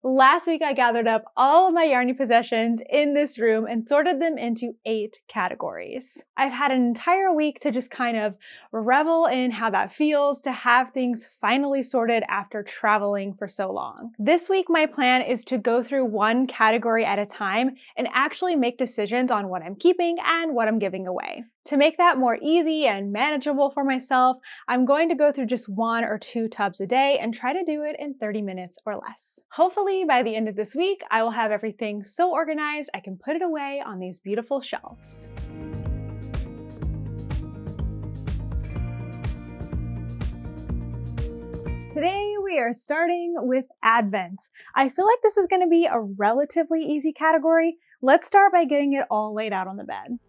Last week, I gathered up all of my Yarny possessions in this room and sorted them into 8 categories. I've had an entire week to just kind of revel in how that feels to have things finally sorted after traveling for so long. This week, my plan is to go through one category at a time and actually make decisions on what I'm keeping and what I'm giving away. To make that more easy and manageable for myself, I'm going to go through just 1 or 2 tubs a day and try to do it in 30 minutes or less. Hopefully by the end of this week, I will have everything so organized I can put it away on these beautiful shelves. Today we are starting with Advents. I feel like this is going to be a relatively easy category. Let's start by getting it all laid out on the bed.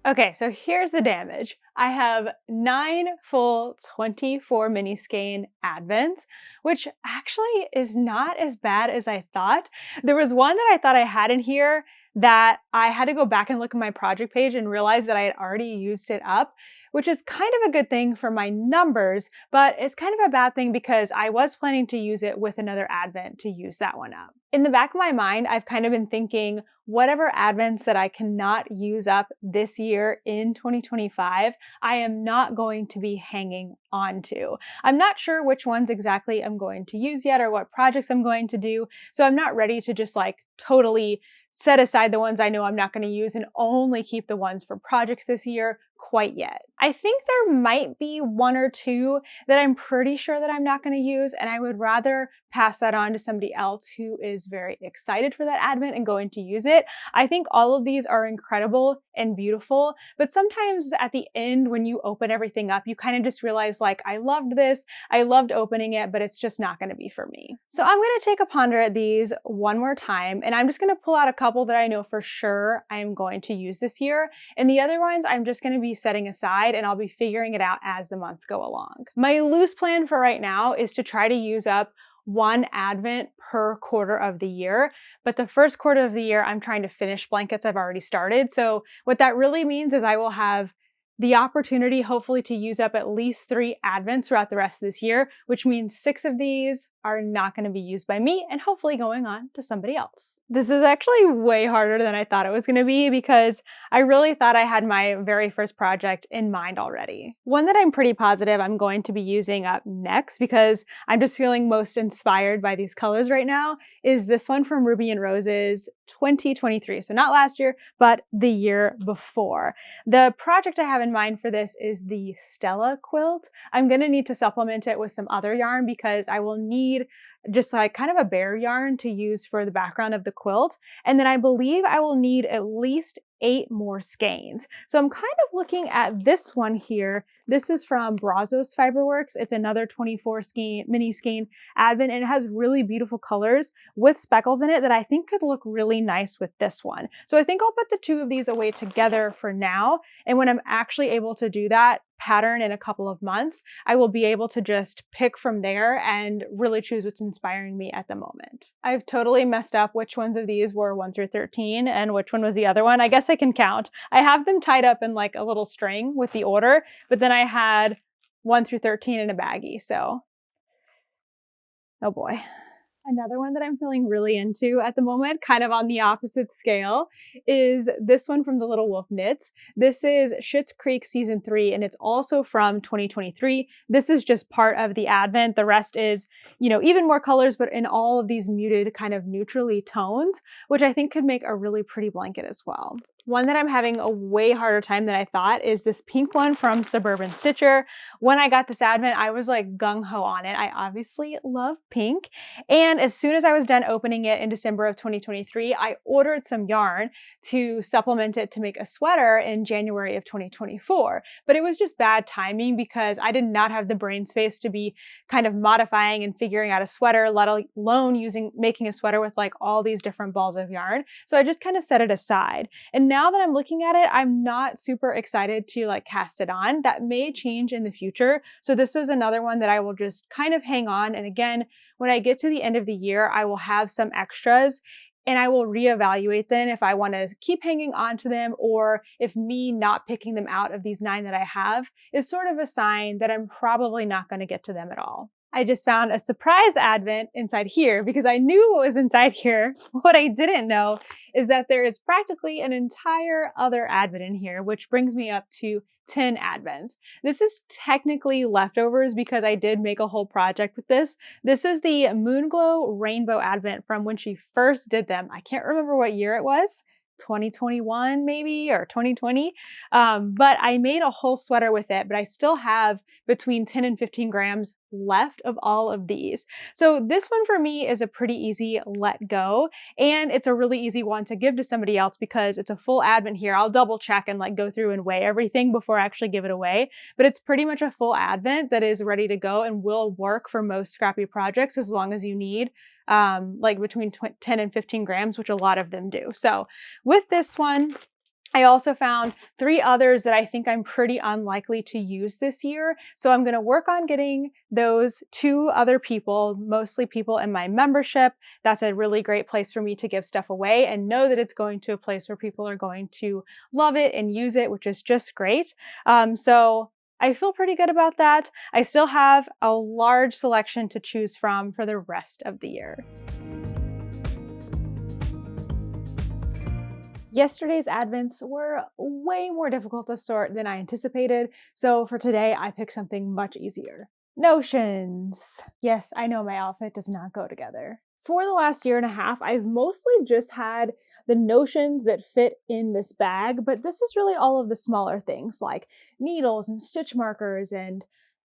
Okay, so here's the damage. I have 9 full 24 mini skein Advents, which actually is not as bad as I thought. There was one that I thought I had in here that I had to go back and look at my project page and realize that I had already used it up, which is kind of a good thing for my numbers, but it's kind of a bad thing because I was planning to use it with another Advent to use that one up. In the back of my mind, I've kind of been thinking whatever Advents that I cannot use up this year in 2025, I am not going to be hanging on to. I'm not sure which ones exactly I'm going to use yet or what projects I'm going to do, so I'm not ready to just like totally set aside the ones I know I'm not going to use and only keep the ones for projects this year quite yet. I think there might be 1 or 2 that I'm pretty sure that I'm not going to use, and I would rather pass that on to somebody else who is very excited for that Advent and going to use it. I think all of these are incredible and beautiful, but sometimes at the end when you open everything up, you kind of just realize like, I loved this, I loved opening it, but it's just not going to be for me. So I'm going to take a ponder at these one more time, and I'm just going to pull out a couple that I know for sure I'm going to use this year, and the other ones I'm just going to be setting aside and I'll be figuring it out as the months go along. My loose plan for right now is to try to use up 1 Advent per quarter of the year, but the first quarter of the year I'm trying to finish blankets I've already started. So what that really means is I will have the opportunity hopefully to use up at least 3 Advents throughout the rest of this year, which means 6 of these are not going to be used by me and hopefully going on to somebody else. This is actually way harder than I thought it was going to be because I really thought I had my very first project in mind already. One that I'm pretty positive I'm going to be using up next because I'm just feeling most inspired by these colors right now is this one from Ruby and Roses 2023. So not last year, but the year before. The project I have in mind for this is the Stella quilt. I'm going to need to supplement it with some other yarn because I will need just like kind of a bare yarn to use for the background of the quilt. And then I believe I will need at least 8 more skeins. So I'm kind of looking at this one here. This is from Brazos Fiberworks. It's another 24 skein, mini skein Advent, and it has really beautiful colors with speckles in it that I think could look really nice with this one. So I think I'll put the 2 of these away together for now. And when I'm actually able to do that pattern in a couple of months, I will be able to just pick from there and really choose what's inspiring me at the moment. I've totally messed up which ones of these were 1 through 13 and which one was the other one. I guess I can count. I have them tied up in like a little string with the order, but then I had 1 through 13 in a baggie, so oh boy. Another one that I'm feeling really into at the moment, kind of on the opposite scale, is this one from the Little Wolf Knits. This is Schitt's Creek Season 3, and it's also from 2023. This is just part of the Advent. The rest is, you know, even more colors, but in all of these muted kind of neutrally tones, which I think could make a really pretty blanket as well. One that I'm having a way harder time than I thought is this pink one from Suburban Stitcher. When I got this Advent, I was like gung-ho on it. I obviously love pink. And as soon as I was done opening it in December of 2023, I ordered some yarn to supplement it to make a sweater in January of 2024. But it was just bad timing because I did not have the brain space to be kind of modifying and figuring out a sweater, let alone making a sweater with like all these different balls of yarn. So I just kind of set it aside. And now that I'm looking at it, I'm not super excited to like cast it on. That may change in the future. So this is another one that I will just kind of hang on. And again, when I get to the end of the year, I will have some extras and I will reevaluate then if I want to keep hanging on to them, or if me not picking them out of these 9 that I have is sort of a sign that I'm probably not going to get to them at all. I just found a surprise advent inside here because I knew what was inside here. What I didn't know is that there is practically an entire other advent in here, which brings me up to 10 advents. This is technically leftovers because I did make a whole project with this. This is the Moonglow Rainbow Advent from when she first did them. I can't remember what year it was. 2021 maybe, or 2020. But I made a whole sweater with it, but I still have between 10 and 15 grams left of all of these. So this one for me is a pretty easy let go, and it's a really easy one to give to somebody else because it's a full advent here. I'll double check and like go through and weigh everything before I actually give it away, but it's pretty much a full advent that is ready to go and will work for most scrappy projects as long as you need like between 10 and 15 grams, which a lot of them do. So with this one, I also found 3 others that I think I'm pretty unlikely to use this year. So I'm going to work on getting those to other people, mostly people in my membership. That's a really great place for me to give stuff away and know that it's going to a place where people are going to love it and use it, which is just great. So I feel pretty good about that. I still have a large selection to choose from for the rest of the year. Yesterday's advents were way more difficult to sort than I anticipated, so for today I picked something much easier. Notions. Yes, I know my outfit does not go together. For the last year and a half, I've mostly just had the notions that fit in this bag, but this is really all of the smaller things like needles and stitch markers, and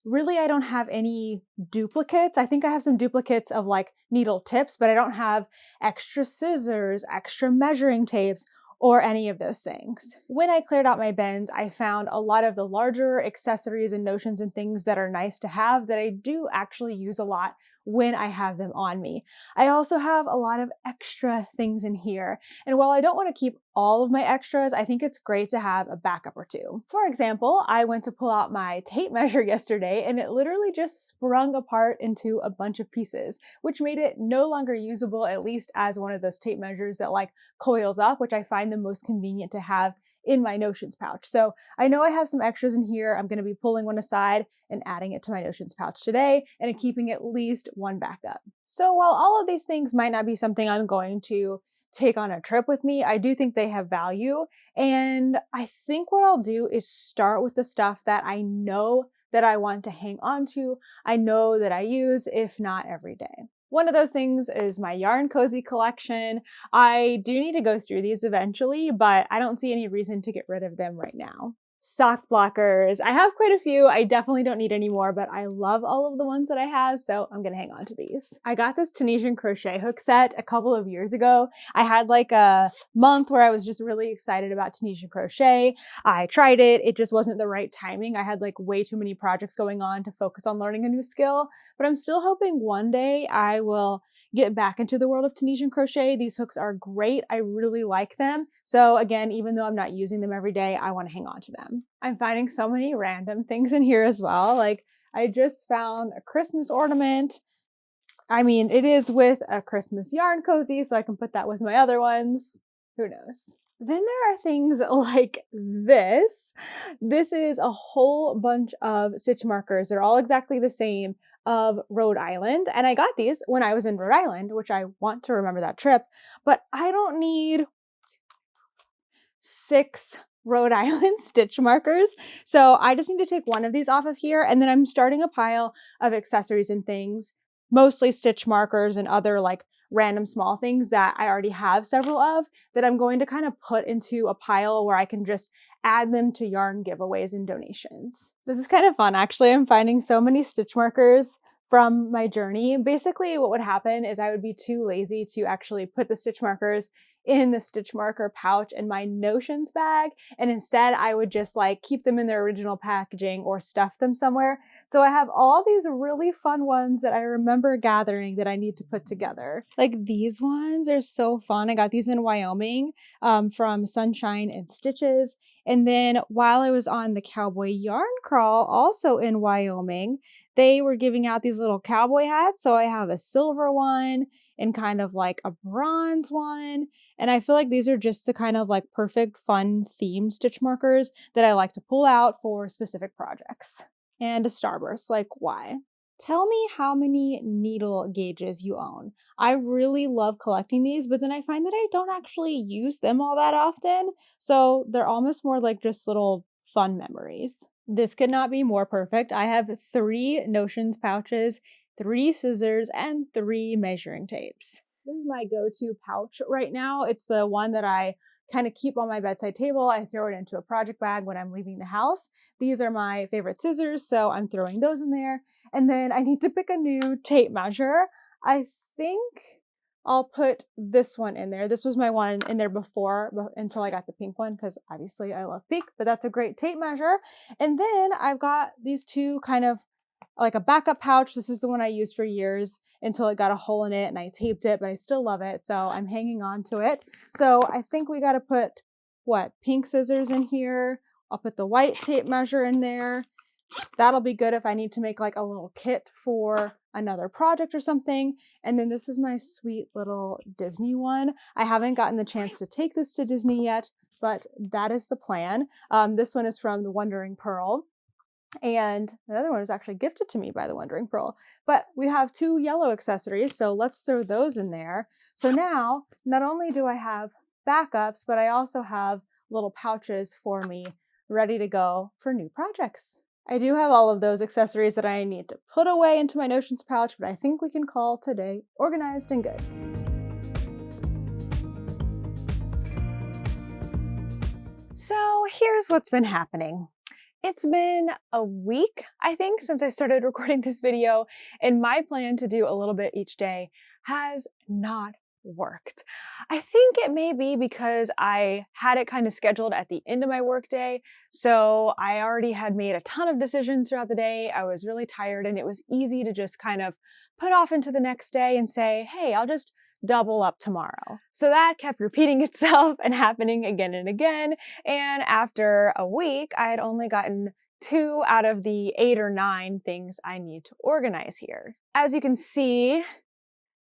really I don't have any duplicates. I think I have some duplicates of like needle tips, but I don't have extra scissors, extra measuring tapes, or any of those things. When I cleared out my bins, I found a lot of the larger accessories and notions and things that are nice to have that I do actually use a lot when I have them on me. I also have a lot of extra things in here, and while I don't want to keep all of my extras, I think it's great to have a backup or two. For example, I went to pull out my tape measure yesterday and it literally just sprung apart into a bunch of pieces, which made it no longer usable, at least as one of those tape measures that like coils up, which I find the most convenient to have in my notions pouch. So I know I have some extras in here. I'm going to be pulling one aside and adding it to my notions pouch today and keeping at least one backup. So while all of these things might not be something I'm going to take on a trip with me, I do think they have value. And I think what I'll do is start with the stuff that I know that I want to hang on to. I know that I use, if not every day. One of those things is my Yarn Cozy collection. I do need to go through these eventually, but I don't see any reason to get rid of them right now. Sock blockers. I have quite a few. I definitely don't need any more, but I love all of the ones that I have, so I'm gonna hang on to these. I got this Tunisian crochet hook set a couple of years ago. I had like a month where I was just really excited about Tunisian crochet. I tried it. It just wasn't the right timing. I had like way too many projects going on to focus on learning a new skill, but I'm still hoping one day I will get back into the world of Tunisian crochet. These hooks are great. I really like them. So again, even though I'm not using them every day, I want to hang on to them. I'm finding so many random things in here as well. Like I just found a Christmas ornament. I mean, it is with a Christmas yarn cozy, so I can put that with my other ones. Who knows? Then there are things like this. This is a whole bunch of stitch markers. They're all exactly the same, of Rhode Island. And I got these when I was in Rhode Island, which I want to remember that trip, but I don't need 6 Rhode Island stitch markers. So I just need to take one of these off of here, and then I'm starting a pile of accessories and things, mostly stitch markers and other like random small things that I already have several of, that I'm going to kind of put into a pile where I can just add them to yarn giveaways and donations. This is kind of fun, actually. I'm finding so many stitch markers from my journey. Basically, what would happen is I would be too lazy to actually put the stitch markers in the stitch marker pouch in my notions bag, and instead I would just like keep them in their original packaging or stuff them somewhere. So I have all these really fun ones that I remember gathering that I need to put together. Like these ones are so fun. I got these in Wyoming from Sunshine and Stitches. And then while I was on the Cowboy Yarn Crawl, also in Wyoming, they were giving out these little cowboy hats. So I have a silver one and kind of like a bronze one. And I feel like these are just the kind of like perfect fun theme stitch markers that I like to pull out for specific projects. And a starburst, like why? Tell me how many needle gauges you own. I really love collecting these, but then I find that I don't actually use them all that often. So they're almost more like just little fun memories. This could not be more perfect. I have 3 Notions pouches, 3 scissors, and 3 measuring tapes. This is my go-to pouch right now. It's the one that I kind of keep on my bedside table. I throw it into a project bag when I'm leaving the house. These are my favorite scissors, so I'm throwing those in there. And then I need to pick a new tape measure. I think I'll put this one in there. This was my one in there before until I got the pink one because obviously I love pink, but that's a great tape measure. And then I've got these 2 kind of like a backup pouch. This is the one I used for years until it got a hole in it and I taped it, but I still love it. So I'm hanging on to it. So I think we got to put pink scissors in here. I'll put the white tape measure in there. That'll be good if I need to make like a little kit for another project or something. And then this is my sweet little Disney one. I haven't gotten the chance to take this to Disney yet, but that is the plan. This one is from the Wandering Pearl. And the other one was actually gifted to me by the Wandering Pearl. But we have 2 yellow accessories, so let's throw those in there. So now, not only do I have backups, but I also have little pouches for me ready to go for new projects. I do have all of those accessories that I need to put away into my Notions pouch, but I think we can call today organized and good. So here's what's been happening. It's been a week, I think, since I started recording this video, and my plan to do a little bit each day has not worked. I think it may be because I had it kind of scheduled at the end of my workday, so I already had made a ton of decisions throughout the day. I was really tired, and it was easy to just kind of put off into the next day and say, hey, I'll just double up tomorrow. So that kept repeating itself and happening again and again. And after a week, I had only gotten 2 out of the 8 or 9 things I need to organize here. As you can see,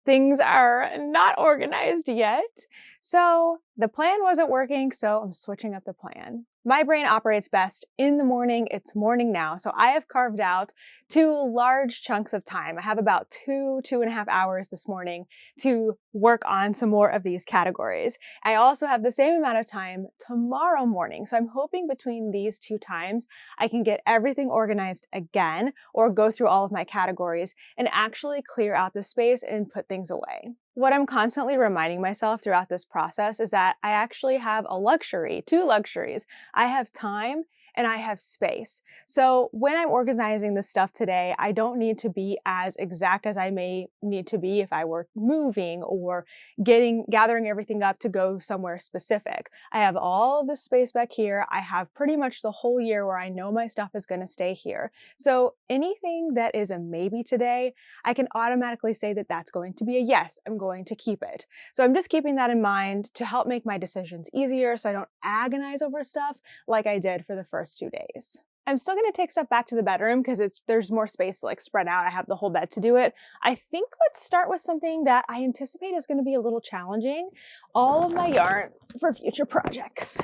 things are not organized yet. So the plan wasn't working, so I'm switching up the plan. My brain operates best in the morning. It's morning now, so I have carved out 2 large chunks of time. I have about 2.5 hours this morning to work on some more of these categories. I also have the same amount of time tomorrow morning, so I'm hoping between these 2 times I can get everything organized again or go through all of my categories and actually clear out the space and put things away. What I'm constantly reminding myself throughout this process is that I actually have a luxury, 2 luxuries. I have time and I have space. So when I'm organizing this stuff today, I don't need to be as exact as I may need to be if I were moving or gathering everything up to go somewhere specific. I have all the space back here. I have pretty much the whole year where I know my stuff is going to stay here. So anything that is a maybe today, I can automatically say that that's going to be a yes, I'm going to keep it. So I'm just keeping that in mind to help make my decisions easier so I don't agonize over stuff like I did for the first 2 days. I'm still going to take stuff back to the bedroom because there's more space to like spread out. I have the whole bed to do it. I think let's start with something that I anticipate is going to be a little challenging. All of my yarn for future projects.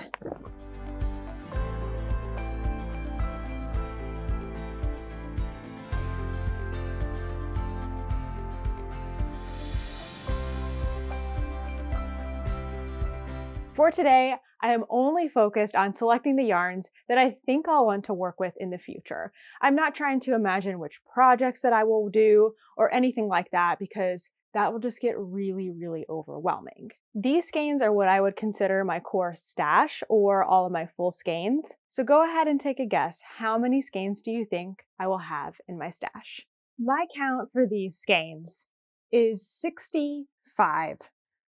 For today, I am only focused on selecting the yarns that I think I'll want to work with in the future. I'm not trying to imagine which projects that I will do or anything like that because that will just get really, really overwhelming. These skeins are what I would consider my core stash or all of my full skeins. So go ahead and take a guess. How many skeins do you think I will have in my stash? My count for these skeins is 65,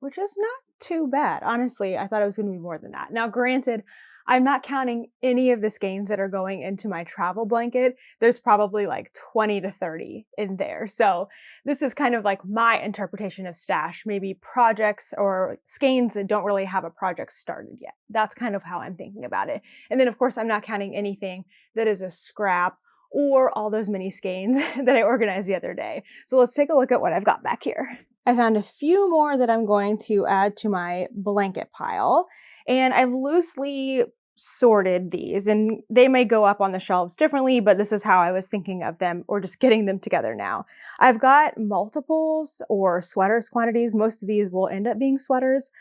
which is not too bad. Honestly, I thought it was going to be more than that. Now, granted, I'm not counting any of the skeins that are going into my travel blanket. There's probably like 20 to 30 in there. So this is kind of like my interpretation of stash, maybe projects or skeins that don't really have a project started yet. That's kind of how I'm thinking about it. And then of course, I'm not counting anything that is a scrap or all those mini skeins that I organized the other day. So let's take a look at what I've got back here. I found a few more that I'm going to add to my blanket pile, and I've loosely sorted these, and they may go up on the shelves differently, but this is how I was thinking of them, or just getting them together now. I've got multiples or sweaters quantities. Most of these will end up being sweaters.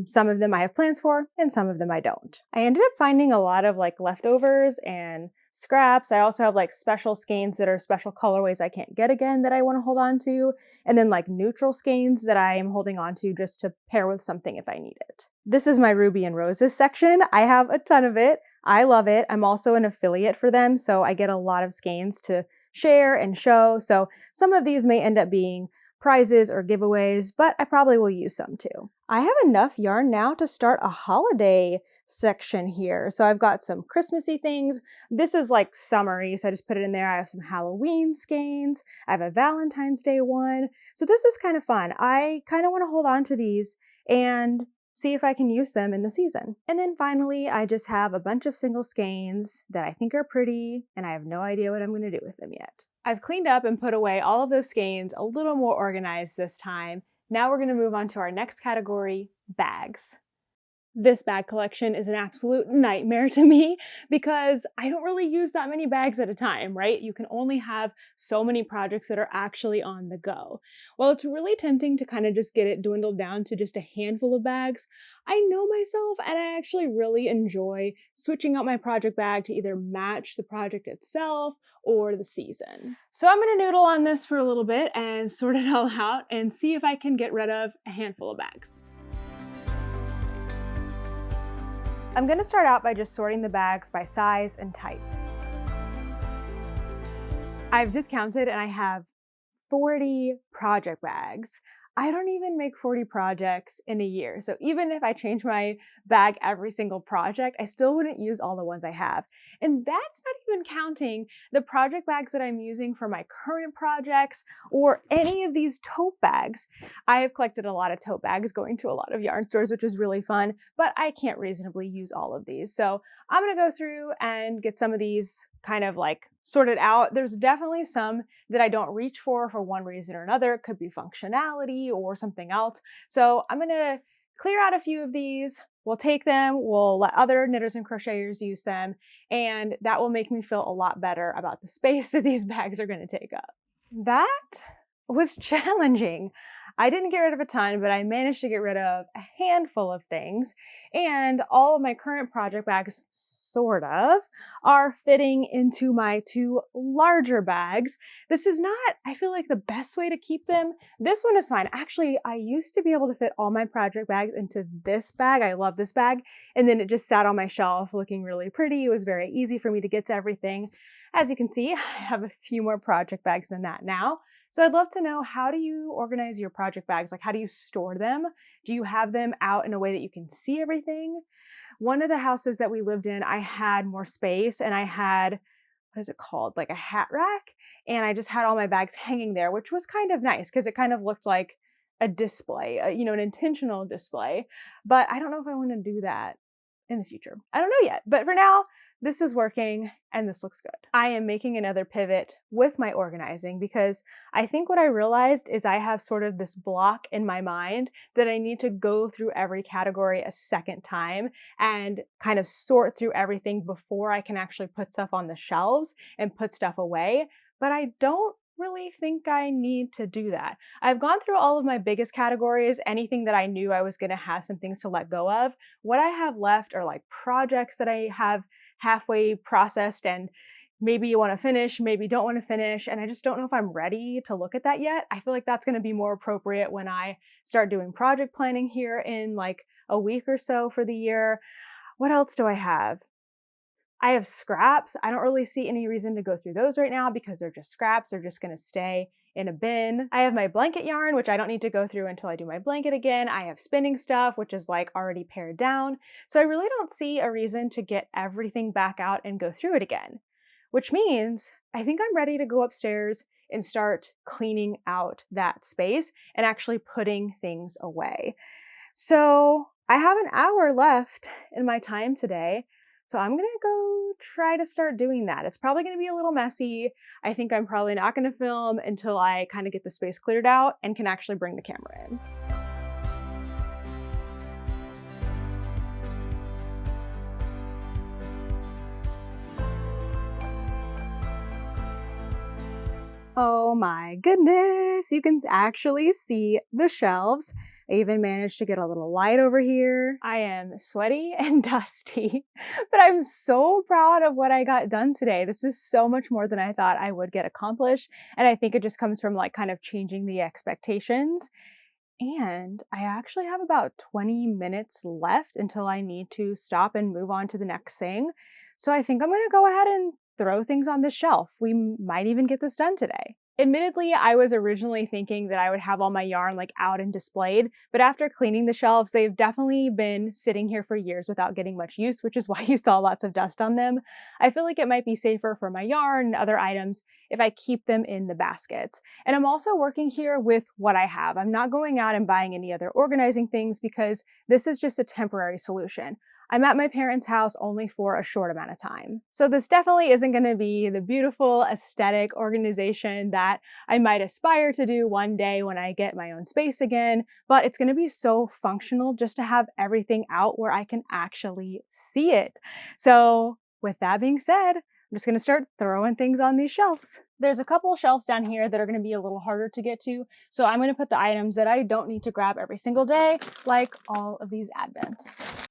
Some of them I have plans for, and some of them I don't. I ended up finding a lot of like leftovers and scraps. I also have like special skeins that are special colorways I can't get again that I want to hold on to, and then like neutral skeins that I am holding on to just to pair with something if I need it. This is my Ruby and Roses section. I have a ton of it. I love it. I'm also an affiliate for them, so I get a lot of skeins to share and show. So some of these may end up being prizes or giveaways, but I probably will use some too. I have enough yarn now to start a holiday section here. So I've got some Christmassy things. This is like summery, so I just put it in there. I have some Halloween skeins. I have a Valentine's Day one. So this is kind of fun. I kind of want to hold on to these and see if I can use them in the season. And then finally, I just have a bunch of single skeins that I think are pretty, and I have no idea what I'm going to do with them yet. I've cleaned up and put away all of those skeins a little more organized this time. Now we're going to move on to our next category, bags. This bag collection is an absolute nightmare to me because I don't really use that many bags at a time, right? You can only have so many projects that are actually on the go. Well, it's really tempting to kind of just get it dwindled down to just a handful of bags. I know myself, and I actually really enjoy switching out my project bag to either match the project itself or the season. So I'm going to noodle on this for a little bit and sort it all out and see if I can get rid of a handful of bags. I'm going to start out by just sorting the bags by size and type. I've just counted and I have 40 project bags. I don't even make 40 projects in a year. So even if I change my bag every single project, I still wouldn't use all the ones I have. And that's not even counting the project bags that I'm using for my current projects or any of these tote bags. I have collected a lot of tote bags going to a lot of yarn stores, which is really fun, but I can't reasonably use all of these. So I'm gonna go through and get some of these kind of like sorted out. There's definitely some that I don't reach for one reason or another. It could be functionality or something else. So I'm gonna clear out a few of these. We'll take them, we'll let other knitters and crocheters use them, and that will make me feel a lot better about the space that these bags are gonna take up. That was challenging. I didn't get rid of a ton, but I managed to get rid of a handful of things, and all of my current project bags, sort of, are fitting into my two larger bags. This is not, I feel like, the best way to keep them. This one is fine. Actually, I used to be able to fit all my project bags into this bag. I love this bag, and then it just sat on my shelf looking really pretty. It was very easy for me to get to everything. As you can see, I have a few more project bags than that now. So I'd love to know, how do you organize your project bags? Like, how do you store them? Do you have them out in a way that you can see everything? One of the houses that we lived in, I had more space and I had, what is it called? Like a hat rack. And I just had all my bags hanging there, which was kind of nice because it kind of looked like a display, an intentional display. But I don't know if I want to do that in the future. I don't know yet. But for now, this is working and this looks good. I am making another pivot with my organizing because I think what I realized is I have sort of this block in my mind that I need to go through every category a second time and kind of sort through everything before I can actually put stuff on the shelves and put stuff away. But I don't really think I need to do that. I've gone through all of my biggest categories, anything that I knew I was going to have some things to let go of. What I have left are like projects that I have halfway processed and maybe you want to finish, maybe don't want to finish, and I just don't know if I'm ready to look at that yet. I feel like that's going to be more appropriate when I start doing project planning here in like a week or so for the year. What else do I have? I have scraps. I don't really see any reason to go through those right now because they're just scraps. They're just going to stay in a bin. I have my blanket yarn, which I don't need to go through until I do my blanket again. I have spinning stuff, which is like already pared down. So I really don't see a reason to get everything back out and go through it again, which means I think I'm ready to go upstairs and start cleaning out that space and actually putting things away. So I have an hour left in my time today. So I'm gonna go try to start doing that. It's probably gonna be a little messy. I think I'm probably not gonna film until I kind of get the space cleared out and can actually bring the camera in. Oh my goodness, you can actually see the shelves. I even managed to get a little light over here. I am sweaty and dusty, but I'm so proud of what I got done today. This is so much more than I thought I would get accomplished. And I think it just comes from like kind of changing the expectations. And I actually have about 20 minutes left until I need to stop and move on to the next thing. So I think I'm gonna go ahead and throw things on the shelf. We might even get this done today. Admittedly, I was originally thinking that I would have all my yarn like out and displayed, but after cleaning the shelves, they've definitely been sitting here for years without getting much use, which is why you saw lots of dust on them. I feel like it might be safer for my yarn and other items if I keep them in the baskets. And I'm also working here with what I have. I'm not going out and buying any other organizing things because this is just a temporary solution. I'm at my parents' house only for a short amount of time. So this definitely isn't going to be the beautiful aesthetic organization that I might aspire to do one day when I get my own space again, but it's going to be so functional just to have everything out where I can actually see it. So with that being said, I'm just going to start throwing things on these shelves. There's a couple shelves down here that are going to be a little harder to get to, so I'm going to put the items that I don't need to grab every single day, like all of these advents.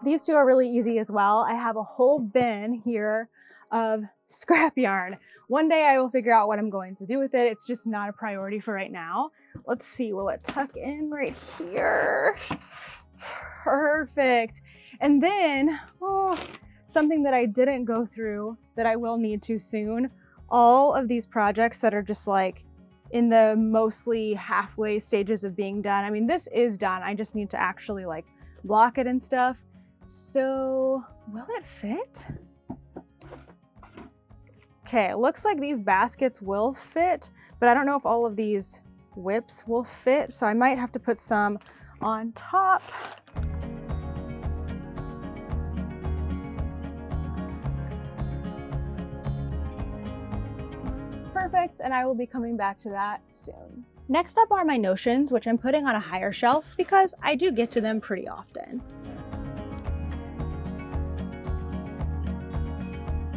These two are really easy as well. I have a whole bin here of scrap yarn. One day I will figure out what I'm going to do with it. It's just not a priority for right now. Let's see, will it tuck in right here? Perfect. And then, something that I didn't go through that I will need to soon, all of these projects that are just like in the mostly halfway stages of being done. I mean, this is done. I just need to actually like block it and stuff. So will it fit? Okay, it looks like these baskets will fit, but I don't know if all of these whips will fit. So I might have to put some on top. Perfect, and I will be coming back to that soon. Next up are my notions, which I'm putting on a higher shelf because I do get to them pretty often.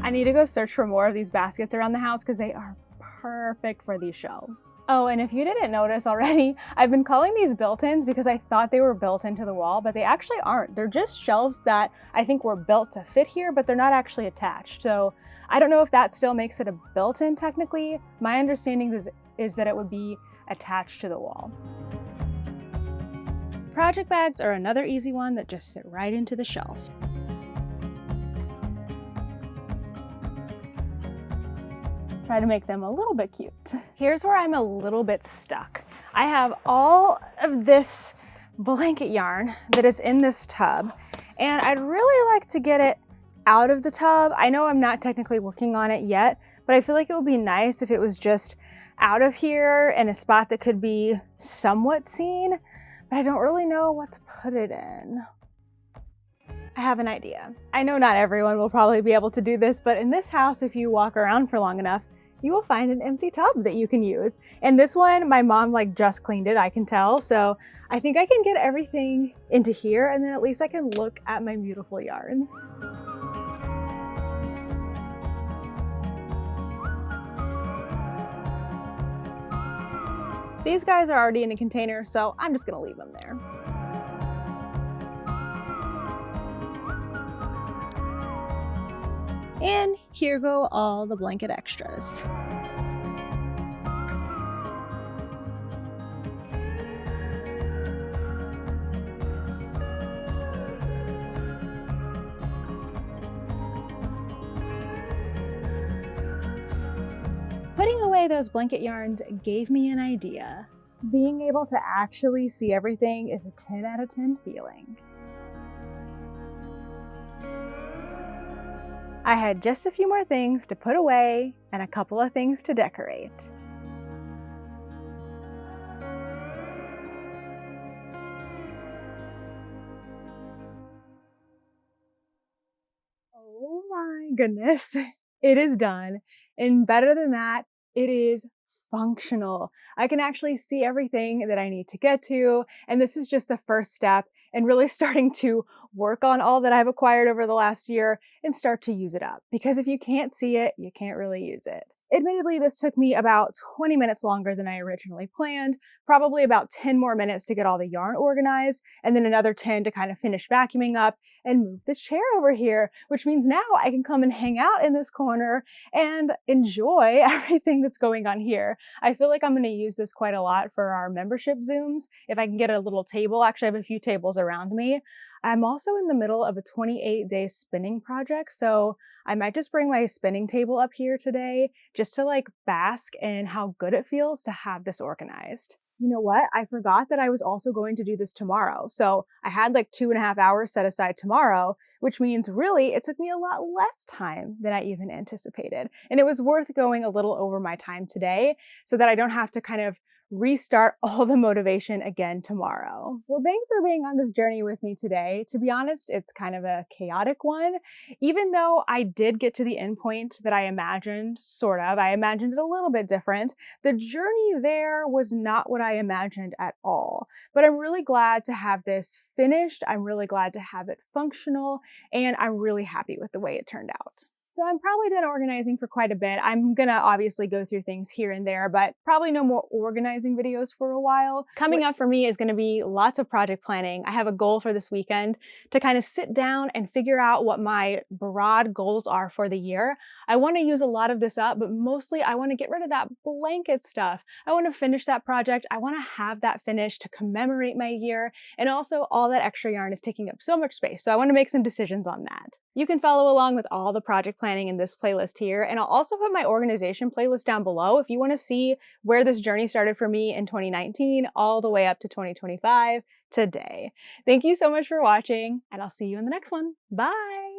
I need to go search for more of these baskets around the house because they are perfect for these shelves. Oh, and if you didn't notice already, I've been calling these built-ins because I thought they were built into the wall, but they actually aren't. They're just shelves that I think were built to fit here, but they're not actually attached. So I don't know if that still makes it a built-in technically. My understanding is that it would be attached to the wall. Project bags are another easy one that just fit right into the shelf. Try to make them a little bit cute. Here's where I'm a little bit stuck. I have all of this blanket yarn that is in this tub, and I'd really like to get it out of the tub. I know I'm not technically working on it yet, but I feel like it would be nice if it was just out of here in a spot that could be somewhat seen, but I don't really know what to put it in. I have an idea. I know not everyone will probably be able to do this, but in this house, if you walk around for long enough, you will find an empty tub that you can use. And this one, my mom like just cleaned it, I can tell. So I think I can get everything into here, and then at least I can look at my beautiful yarns. These guys are already in a container, so I'm just gonna leave them there. And here go all the blanket extras. Putting away those blanket yarns gave me an idea. Being able to actually see everything is a 10 out of 10 feeling. I had just a few more things to put away and a couple of things to decorate. goodness, it is done. And better than that, it is functional. I can actually see everything that I need to get to. And this is just the first step in really starting to work on all that I've acquired over the last year and start to use it up. Because if you can't see it, you can't really use it. Admittedly, this took me about 20 minutes longer than I originally planned, probably about 10 more minutes to get all the yarn organized, and then another 10 to kind of finish vacuuming up and move this chair over here, which means now I can come and hang out in this corner and enjoy everything that's going on here. I feel like I'm going to use this quite a lot for our membership Zooms. If I can get a little table, actually I have a few tables around me. I'm also in the middle of a 28-day spinning project, so I might just bring my spinning table up here today just to like bask in how good it feels to have this organized. You know what? I forgot that I was also going to do this tomorrow. So I had like 2.5 hours set aside tomorrow, which means really it took me a lot less time than I even anticipated. And it was worth going a little over my time today so that I don't have to kind of restart all the motivation again tomorrow. Well, thanks for being on this journey with me today. To be honest, it's kind of a chaotic one. Even though I did get to the end point that I imagined, sort of, I imagined it a little bit different. The journey there was not what I imagined at all. But I'm really glad to have this finished. I'm really glad to have it functional, and I'm really happy with the way it turned out. So I'm probably done organizing for quite a bit. I'm gonna obviously go through things here and there, but probably no more organizing videos for a while. Coming up for me is gonna be lots of project planning. I have a goal for this weekend to kind of sit down and figure out what my broad goals are for the year. I wanna use a lot of this up, but mostly I wanna get rid of that blanket stuff. I wanna finish that project. I wanna have that finished to commemorate my year. And also all that extra yarn is taking up so much space. So I wanna make some decisions on that. You can follow along with all the project planning in this playlist here, and I'll also put my organization playlist down below if you want to see where this journey started for me in 2019 all the way up to 2025 today. Thank you so much for watching, and I'll see you in the next one. Bye!